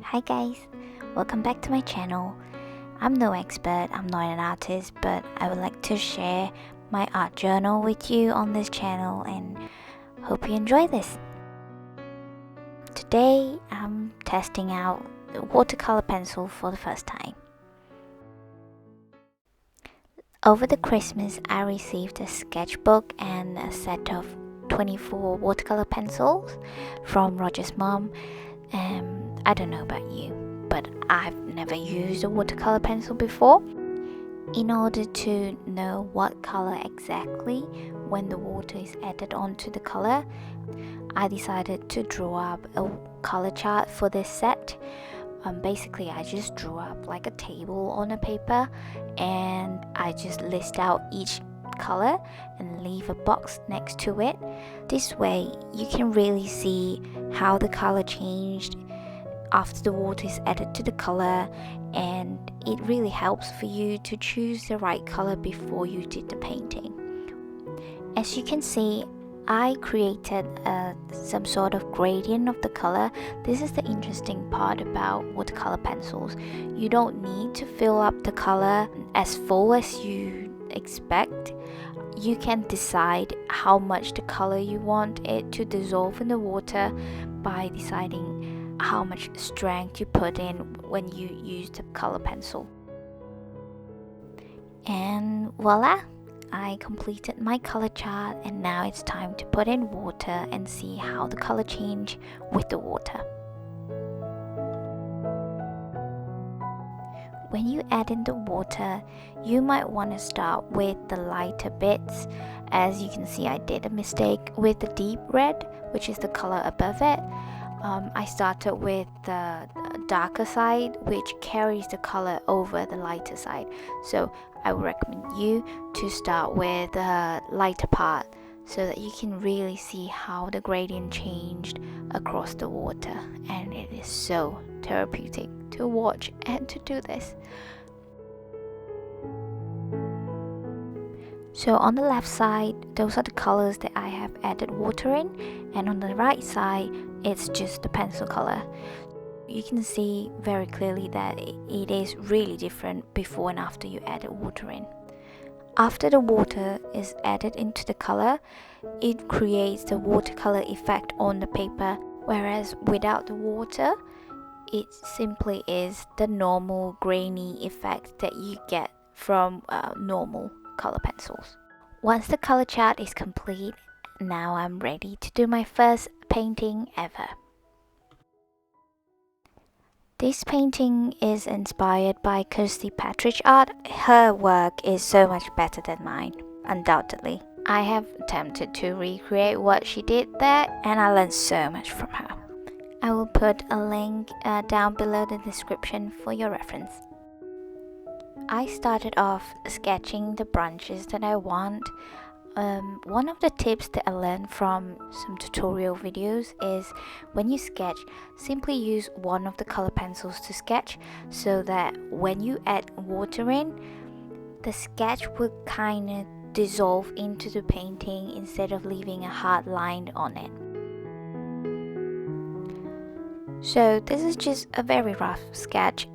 Hi guys, welcome back to my channel. I'm no expert, I'm not an artist, but I would like to share my art journal with you on this channel and hope you enjoy this. Today I'm testing out the watercolor pencil for the first time. Over the Christmas I received a sketchbook and a set of 24 watercolor pencils from Roger's mom. I don't know about you, but I've never used a watercolor pencil before. In order to know what color exactly when the water is added onto the color, I decided to draw up a color chart for this set. Basically I just drew up like a table on a paper and I just list out each color and leave a box next to it. This way you can really see how the color changed after the water is added to the color, and it really helps for you to choose the right color before you did the painting. As you can see, I created some sort of gradient of the color. This is the interesting part about watercolor pencils. You don't need to fill up the color as full as you expect. You can decide how much the color you want it to dissolve in the water by deciding how much strength you put in when you use the color pencil. And voila! I completed my color chart, and now it's time to put in water and see how the color change with the water. When you add in the water, you might want to start with the lighter bits. As you can see, I did a mistake with the deep red, which is the color above it. I started with the darker side, which carries the color over the lighter side. So I would recommend you to start with the lighter part so that you can really see how the gradient changed across the water. And it is so therapeutic to watch and to do this. So on the left side, those are the colors that I have added water in, and on the right side, it's just the pencil color. You can see very clearly that it is really different before and after you added water in. After the water is added into the color, it creates the watercolor effect on the paper, whereas without the water, it simply is the normal grainy effect that you get from normal color pencils. Once the color chart is complete, now I'm ready to do my first painting ever. This painting is inspired by Kirsty Patrick's art. Her work is so much better than mine, undoubtedly. I have attempted to recreate what she did there, and I learned so much from her. I will put a link down below the description for your reference. I started off sketching the branches that I want. One of the tips that I learned from some tutorial videos is when you sketch, simply use one of the color pencils to sketch, so that when you add water in, the sketch will kind of dissolve into the painting instead of leaving a hard line on it. So this is just a very rough sketch.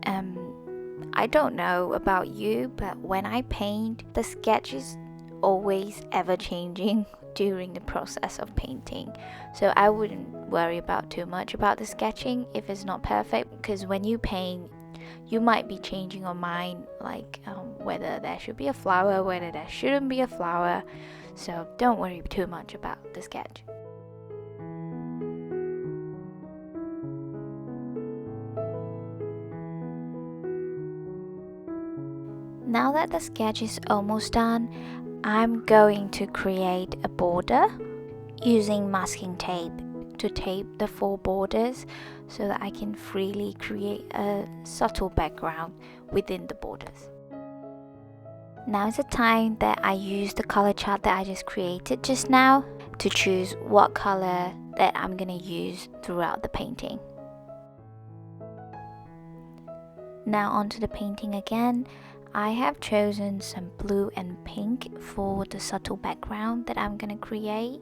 I don't know about you, but when I paint, the sketch is always ever changing during the process of painting. So I wouldn't worry about too much about the sketching if it's not perfect, because when you paint, you might be changing your mind, like whether there should be a flower, whether there shouldn't be a flower. So don't worry too much about the sketch. Now that the sketch is almost done, I'm going to create a border using masking tape to tape the 4 borders so that I can freely create a subtle background within the borders. Now is the time that I use the color chart that I just created just now to choose what color that I'm gonna use throughout the painting. Now onto the painting again. I have chosen some blue and pink for the subtle background that I'm gonna create,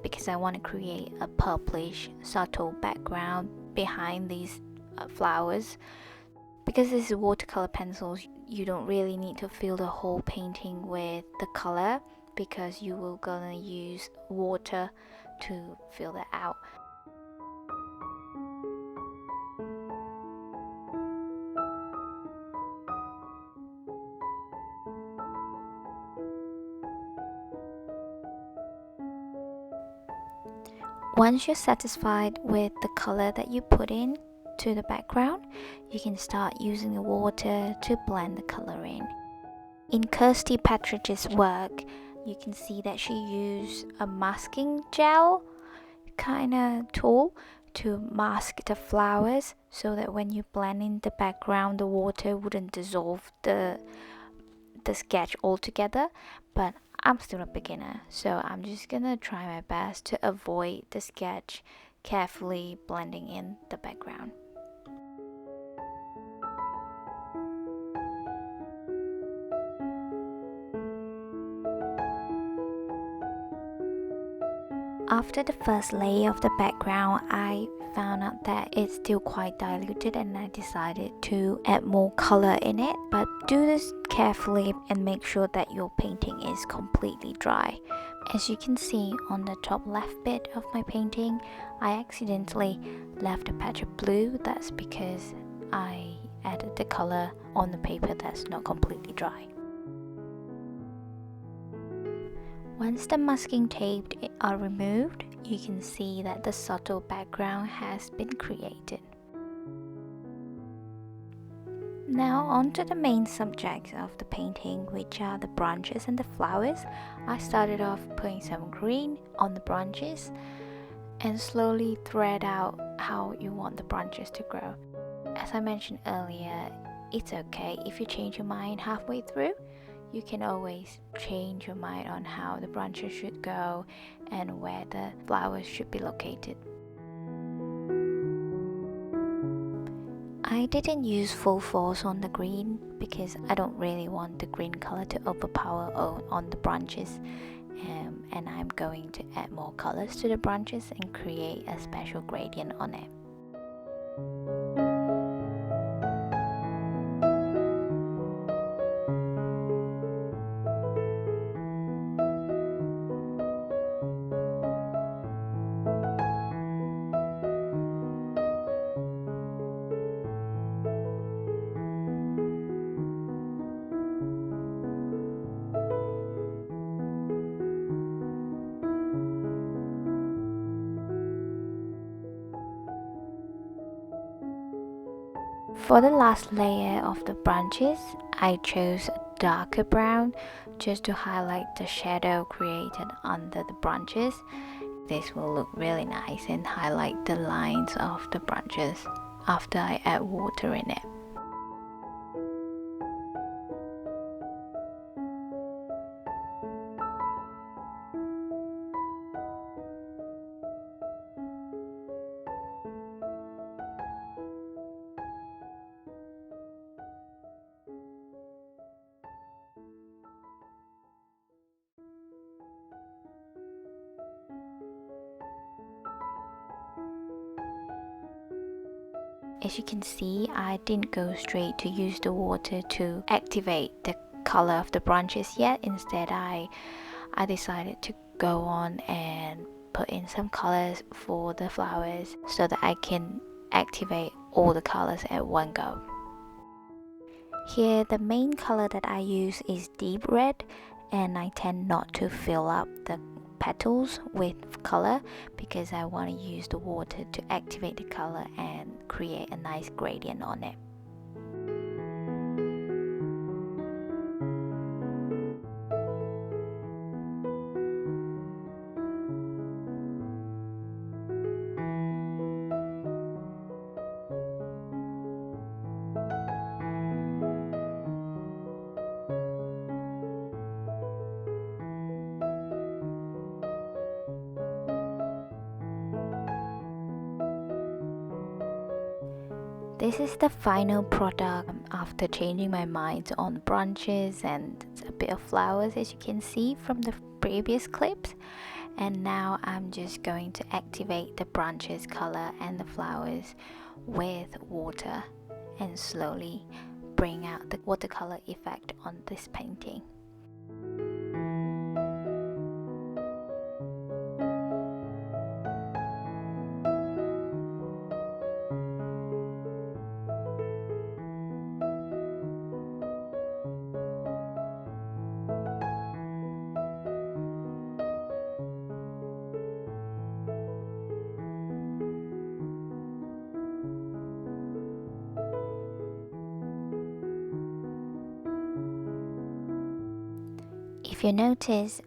because I want to create a purplish subtle background behind these flowers. Because this is watercolor pencils, you don't really need to fill the whole painting with the color, because you will gonna use water to fill that out. Once you're satisfied with the color that you put in to the background, you can start using the water to blend the color in. In Kirsty Patridge's work, you can see that she used a masking gel kind of tool to mask the flowers, so that when you blend in the background, the water wouldn't dissolve the sketch altogether. But I'm still a beginner, so I'm just gonna try my best to avoid the sketch carefully blending in the background. After the first layer of the background, I found out that it's still quite diluted, and I decided to add more color in it. But do this carefully and make sure that your painting is completely dry. As you can see on the top left bit of my painting, I accidentally left a patch of blue. That's because I added the color on the paper that's not completely dry. Once the masking tape are removed, you can see that the subtle background has been created. Now onto the main subjects of the painting, which are the branches and the flowers. I started off putting some green on the branches and slowly thread out how you want the branches to grow. As I mentioned earlier, it's okay if you change your mind halfway through. You can always change your mind on how the branches should go and where the flowers should be located. I didn't use full force on the green because I don't really want the green color to overpower on the branches, and I'm going to add more colors to the branches and create a special gradient on it. For the last layer of the branches, I chose a darker brown just to highlight the shadow created under the branches. This will look really nice and highlight the lines of the branches after I add water in it. As you can see, I didn't go straight to use the water to activate the color of the branches yet. Instead, I decided to go on and put in some colors for the flowers so that I can activate all the colors at one go. Here, the main color that I use is deep red, and I tend not to fill up the petals with color because I want to use the water to activate the color and create a nice gradient on it. This is the final product after changing my mind on branches and a bit of flowers, as you can see from the previous clips. And now I'm just going to activate the branches color and the flowers with water and slowly bring out the watercolor effect on this painting. If you notice,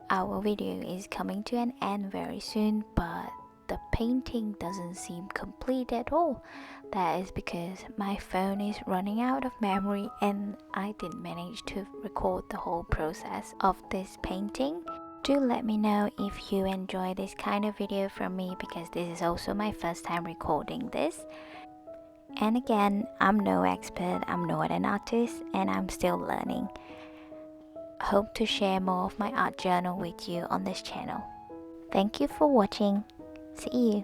our video is coming to an end very soon, but the painting doesn't seem complete at all. That is because my phone is running out of memory and I didn't manage to record the whole process of this painting. Do let me know if you enjoy this kind of video from me, because this is also my first time recording this. And again, I'm no expert, I'm not an artist, and I'm still learning. Hope to share more of my art journal with you on this channel. Thank you for watching. See you.